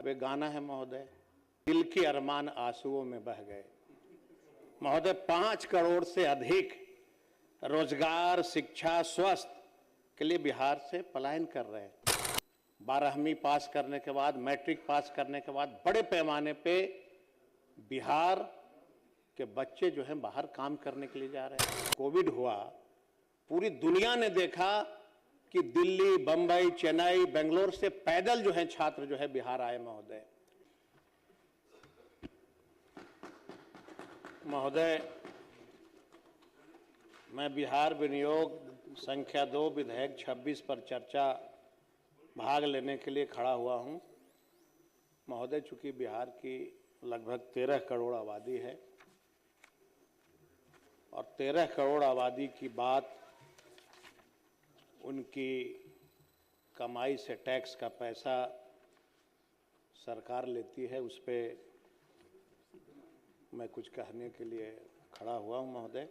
अब एक गाना है महोदय, दिल के अरमान आंसुओं में बह गए। महोदय 5 करोड़ से अधिक रोजगार, शिक्षा, स्वास्थ्य के लिए बिहार से पलायन कर रहे हैं। 12वीं पास करने के बाद, मैट्रिक पास करने के बाद बड़े पैमाने पे बिहार के बच्चे जो हैं बाहर काम करने के लिए जा रहे हैं। कोविड हुआ, पूरी दुनिया ने देखा कि दिल्ली, बंबई, चेन्नई, बेंगलोर से पैदल जो है छात्र जो है बिहार आए। महोदय मैं बिहार विनियोग संख्या 2 विधेयक 26 पर चर्चा भाग लेने के लिए खड़ा हुआ हूं। महोदय, चूंकि बिहार की लगभग 13 करोड़ आबादी है और 13 करोड़ आबादी की बात उनकी कमाई से टैक्स का पैसा सरकार लेती है, उस पर मैं कुछ कहने के लिए खड़ा हुआ हूं। महोदय,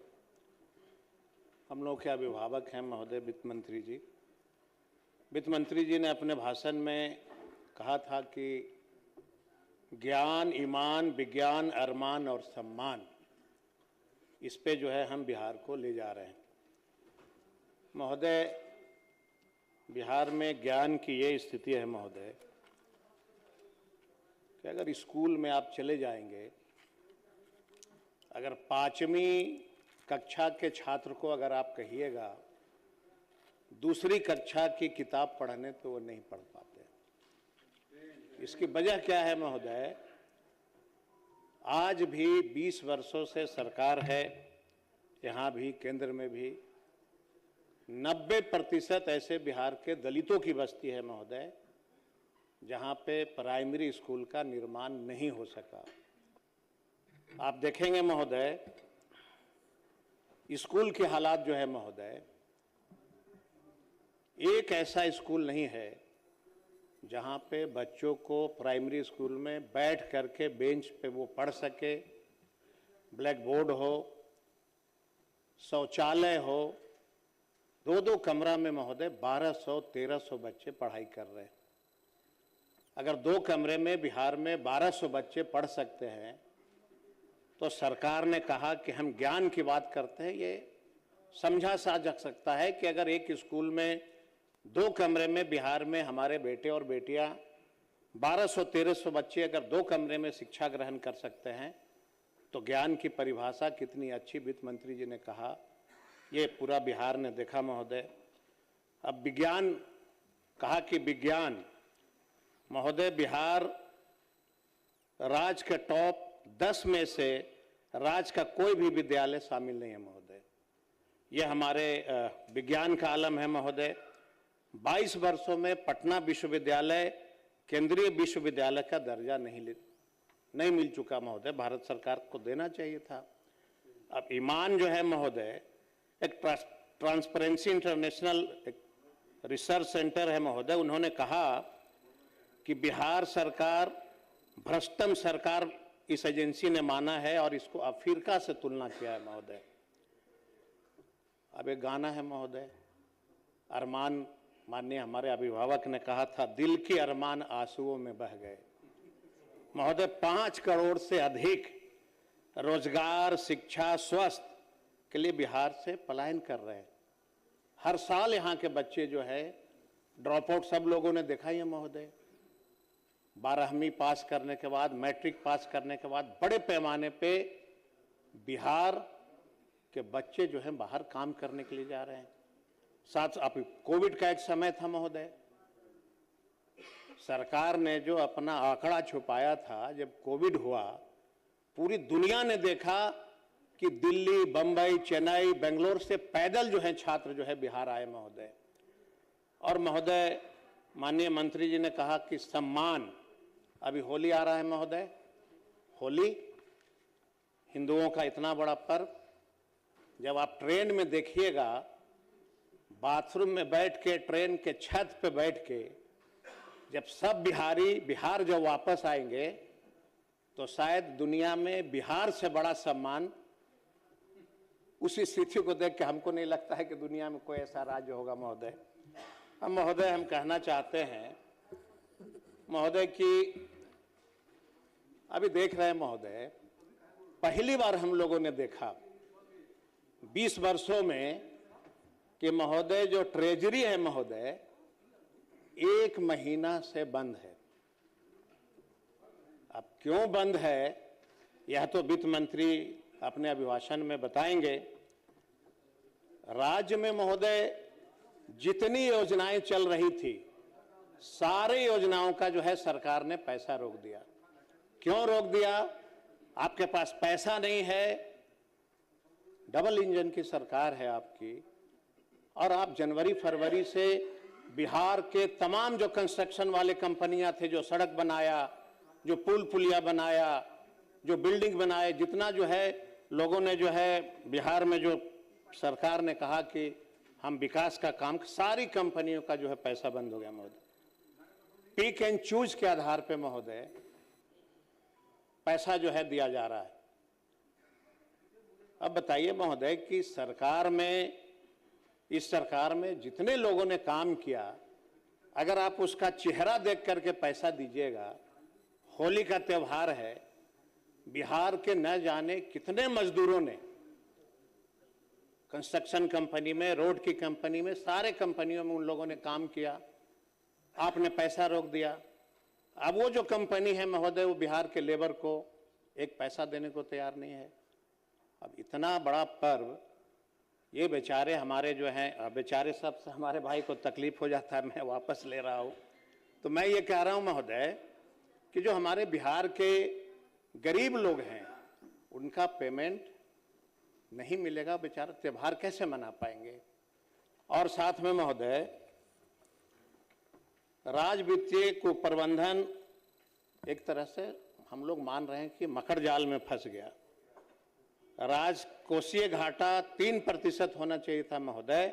हम लोग के अभिभावक हैं महोदय वित्त मंत्री जी। वित्त मंत्री जी ने अपने भाषण में कहा था कि ज्ञान, ईमान, विज्ञान, अरमान और सम्मान, इस पे जो है हम बिहार को ले जा रहे हैं। महोदय, बिहार में ज्ञान की ये स्थिति है महोदय कि अगर स्कूल में आप चले जाएंगे, अगर 5वीं कक्षा के छात्र को अगर आप कहिएगा दूसरी कक्षा की किताब पढ़ने, तो वो नहीं पढ़ पाते। इसकी वजह क्या है महोदय? आज भी 20 वर्षों से सरकार है, यहाँ भी केंद्र में भी 90% ऐसे बिहार के दलितों की बस्ती है महोदय, जहाँ पे प्राइमरी स्कूल का निर्माण नहीं हो सका। आप देखेंगे महोदय, स्कूल के हालात जो है महोदय, एक ऐसा स्कूल नहीं है जहाँ पे बच्चों को प्राइमरी स्कूल में बैठ करके बेंच पे वो पढ़ सके, ब्लैक बोर्ड हो, शौचालय हो। 2-2 कमरा में महोदय 1200-1300 बच्चे पढ़ाई कर रहे हैं। अगर 2 कमरे में बिहार में 1200 बच्चे पढ़ सकते हैं, तो सरकार ने कहा कि हम ज्ञान की बात करते हैं। ये समझा जा सकता है कि अगर एक स्कूल में 2 कमरे में बिहार में हमारे बेटे और बेटियां 1200-1300 बच्चे अगर 2 कमरे में शिक्षा ग्रहण कर सकते हैं, तो ज्ञान की परिभाषा कितनी अच्छी वित्त मंत्री जी ने कहा, ये पूरा बिहार ने देखा महोदय। अब विज्ञान, कहा कि विज्ञान, महोदय बिहार राज्य के टॉप 10 में से राज्य का कोई भी विद्यालय शामिल नहीं है महोदय। ये हमारे विज्ञान का आलम है महोदय। 22 वर्षों में पटना विश्वविद्यालय केंद्रीय विश्वविद्यालय का दर्जा नहीं मिल चुका महोदय, भारत सरकार को देना चाहिए था। अब ईमान जो है महोदय, एक ट्रांसपेरेंसी इंटरनेशनल रिसर्च सेंटर है महोदय, उन्होंने कहा कि बिहार सरकार भ्रष्टम सरकार इस एजेंसी ने माना है और इसको अफ्रीका से तुलना किया है महोदय। अब एक गाना है महोदय, अरमान, माननीय हमारे अभिभावक ने कहा था, दिल के अरमान आंसुओं में बह गए। महोदय 5 करोड़ से अधिक रोजगार, शिक्षा, स्वास्थ्य के लिए बिहार से पलायन कर रहे हैं। हर साल यहाँ के बच्चे जो है ड्रॉप आउट, सब लोगों ने देखा ही है महोदय। 12वीं पास करने के बाद, मैट्रिक पास करने के बाद बड़े पैमाने पे बिहार के बच्चे जो हैं बाहर काम करने के लिए जा रहे हैं। साथ आप, कोविड का एक समय था महोदय, सरकार ने जो अपना आंकड़ा छुपाया था, जब कोविड हुआ पूरी दुनिया ने देखा कि दिल्ली, बंबई, चेन्नई, बेंगलोर से पैदल जो है छात्र जो है बिहार आए महोदय। और महोदय माननीय मंत्री जी ने कहा कि सम्मान, अभी होली आ रहा है महोदय, होली हिंदुओं का इतना बड़ा पर्व, जब आप ट्रेन में देखिएगा, बाथरूम में बैठ के, ट्रेन के छत पे बैठ के, जब सब बिहारी बिहार जब वापस आएंगे, तो शायद दुनिया में बिहार से बड़ा सम्मान, उसी स्थिति को देख के हमको नहीं लगता है कि दुनिया में कोई ऐसा राज्य होगा महोदय। हम कहना चाहते हैं महोदय कि अभी देख रहे हैं महोदय, पहली बार हम लोगों ने देखा 20 वर्षों में कि महोदय जो ट्रेजरी है महोदय 1 महीना से बंद है। अब क्यों बंद है यह तो वित्त मंत्री अपने अभिभाषण में बताएंगे। राज्य में महोदय जितनी योजनाएं चल रही थी सारी योजनाओं का जो है सरकार ने पैसा रोक दिया। क्यों रोक दिया? आपके पास पैसा नहीं है, डबल इंजन की सरकार है आपकी, और आप जनवरी फरवरी से बिहार के तमाम जो कंस्ट्रक्शन वाले कंपनियां थे, जो सड़क बनाया, जो पुल पुलिया बनाया, जो बिल्डिंग बनाए, जितना जो है लोगों ने जो है बिहार में जो सरकार ने कहा कि हम विकास का काम, सारी कंपनियों का जो है पैसा बंद हो गया महोदय। पिक एंड चूज के आधार पे महोदय पैसा जो है दिया जा रहा है। अब बताइए महोदय कि सरकार में, इस सरकार में जितने लोगों ने काम किया, अगर आप उसका चेहरा देख करके पैसा दीजिएगा, होली का त्योहार है, बिहार के न जाने कितने मजदूरों ने कंस्ट्रक्शन कंपनी में, रोड की कंपनी में, सारे कंपनियों में उन लोगों ने काम किया, आपने पैसा रोक दिया। अब वो जो कंपनी है महोदय वो बिहार के लेबर को एक पैसा देने को तैयार नहीं है। अब इतना बड़ा पर्व, ये बेचारे हमारे जो हैं, बेचारे सब हमारे भाई को तकलीफ हो जाता है, मैं वापस ले रहा हूँ। तो मैं ये कह रहा हूँ महोदय कि जो हमारे बिहार के गरीब लोग हैं उनका पेमेंट नहीं मिलेगा, बेचारा त्योहार कैसे मना पाएंगे। और साथ में महोदय राज वित्तीय कुप्रबंधन एक तरह से हम लोग मान रहे हैं कि मकर जाल में फंस गया। राजकोषीय घाटा 3% होना चाहिए था महोदय,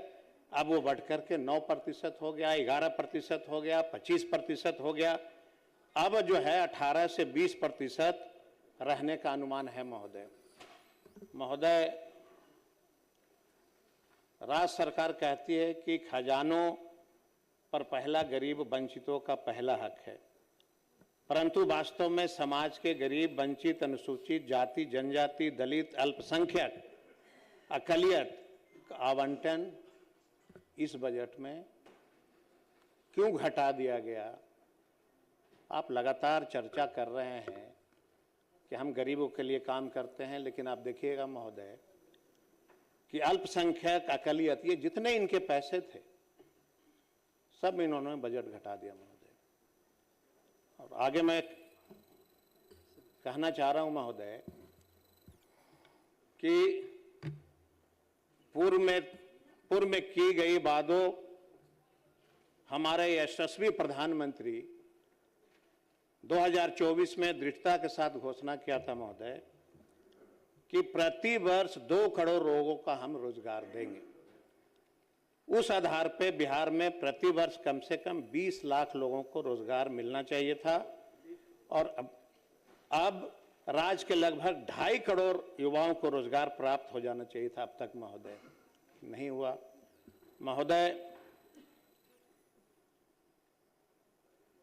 अब वो बढ़कर के 9% हो गया, 11% हो गया, 25% हो गया, अब जो है 18 से 20% रहने का अनुमान है महोदय। महोदय राज्य सरकार कहती है कि खजानों पर पहला गरीब वंचितों का पहला हक है, परंतु वास्तव में समाज के गरीब, वंचित, अनुसूचित जाति, जनजाति, दलित, अल्पसंख्यक, अकलियत का आवंटन इस बजट में क्यों घटा दिया गया? आप लगातार चर्चा कर रहे हैं कि हम गरीबों के लिए काम करते हैं, लेकिन आप देखिएगा महोदय कि अल्पसंख्यक, अकलियत, ये जितने इनके पैसे थे सब इन्होंने बजट घटा दिया महोदय। और आगे मैं कहना चाह रहा हूं महोदय कि पूर्व में की गई बातों, हमारे यशस्वी प्रधानमंत्री 2024 में दृढ़ता के साथ घोषणा किया था महोदय कि प्रति वर्ष 2 करोड़ लोगों का हम रोजगार देंगे। उस आधार पे बिहार में प्रति वर्ष कम से कम 20 लाख लोगों को रोजगार मिलना चाहिए था, और अब राज्य के लगभग 2.5 करोड़ युवाओं को रोजगार प्राप्त हो जाना चाहिए था अब तक महोदय, नहीं हुआ। महोदय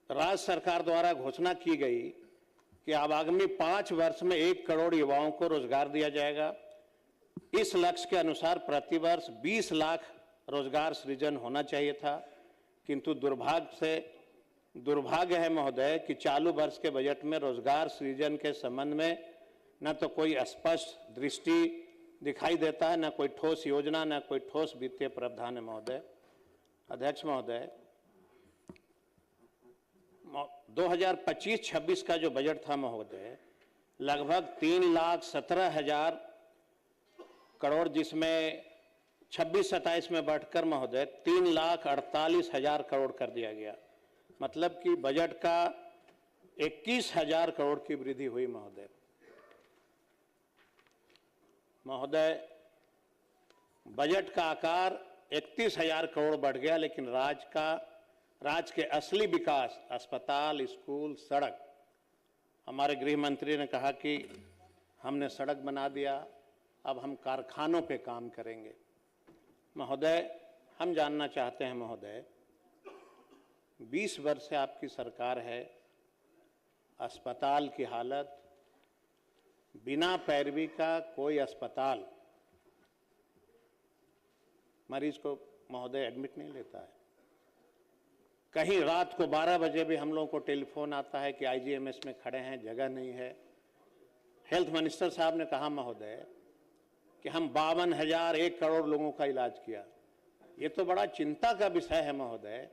राज्य सरकार द्वारा घोषणा की गई कि अब आगामी 5 वर्ष में 1 करोड़ युवाओं को रोजगार दिया जाएगा। इस लक्ष्य के अनुसार प्रति वर्ष 20 लाख रोजगार सृजन होना चाहिए था, किंतु दुर्भाग्य है महोदय कि चालू वर्ष के बजट में रोजगार सृजन के संबंध में न तो कोई स्पष्ट दृष्टि दिखाई देता है, न कोई ठोस योजना, न कोई ठोस वित्तीय प्रावधान है महोदय। अध्यक्ष महोदय, 2025-26 का जो बजट था महोदय लगभग 3,17,000 करोड़, जिसमें 26-27 में बढ़कर महोदय 3,48,000 करोड़ कर दिया गया। मतलब कि बजट का 21,000 करोड़ की वृद्धि हुई महोदय। महोदय बजट का आकार 31,000 करोड़ बढ़ गया, लेकिन राज्य के असली विकास, अस्पताल, स्कूल, सड़क, हमारे गृह मंत्री ने कहा कि हमने सड़क बना दिया, अब हम कारखानों पे काम करेंगे। महोदय हम जानना चाहते हैं महोदय, 20 वर्ष से आपकी सरकार है, अस्पताल की हालत, बिना पैरवी का कोई अस्पताल मरीज को महोदय एडमिट नहीं लेता है। कहीं रात को 12 बजे भी हम लोगों को टेलीफोन आता है कि आईजीएमएस में खड़े हैं, जगह नहीं है। हेल्थ मिनिस्टर साहब ने कहा महोदय कि हम 52,000 1 करोड़ लोगों का इलाज किया। ये तो बड़ा चिंता का विषय है महोदय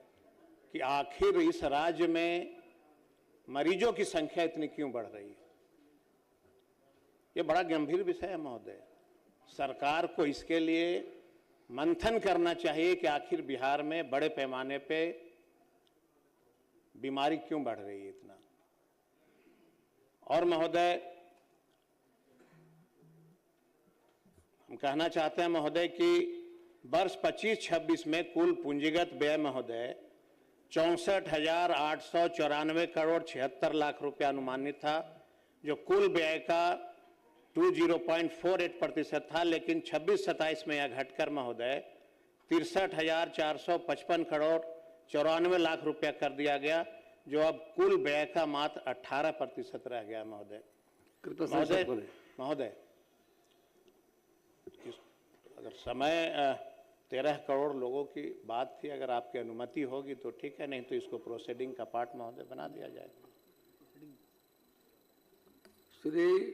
कि आखिर इस राज्य में मरीजों की संख्या इतनी क्यों बढ़ रही है। ये बड़ा गंभीर विषय है महोदय। सरकार को इसके लिए मंथन करना चाहिए कि आखिर बिहार में बड़े पैमाने पे बीमारी क्यों बढ़ रही है इतना। और महोदय, हम कहना चाहते हैं महोदय कि वर्ष 25-26 में कुल पूंजीगत व्यय महोदय 64,894 करोड़ 76 लाख रुपया अनुमानित था, जो कुल व्यय का 20.48% था। लेकिन 26-27 में यह घटकर महोदय 63,455 करोड़ 94 लाख रुपया कर दिया गया, जो अब कुल व्यय का मात्र 18% रह गया महोदय। महोदय अगर समय 13 करोड़ लोगों की बात थी, अगर आपकी अनुमति होगी तो ठीक है, नहीं तो इसको प्रोसीडिंग का पार्ट महोदय बना दिया जाए। श्री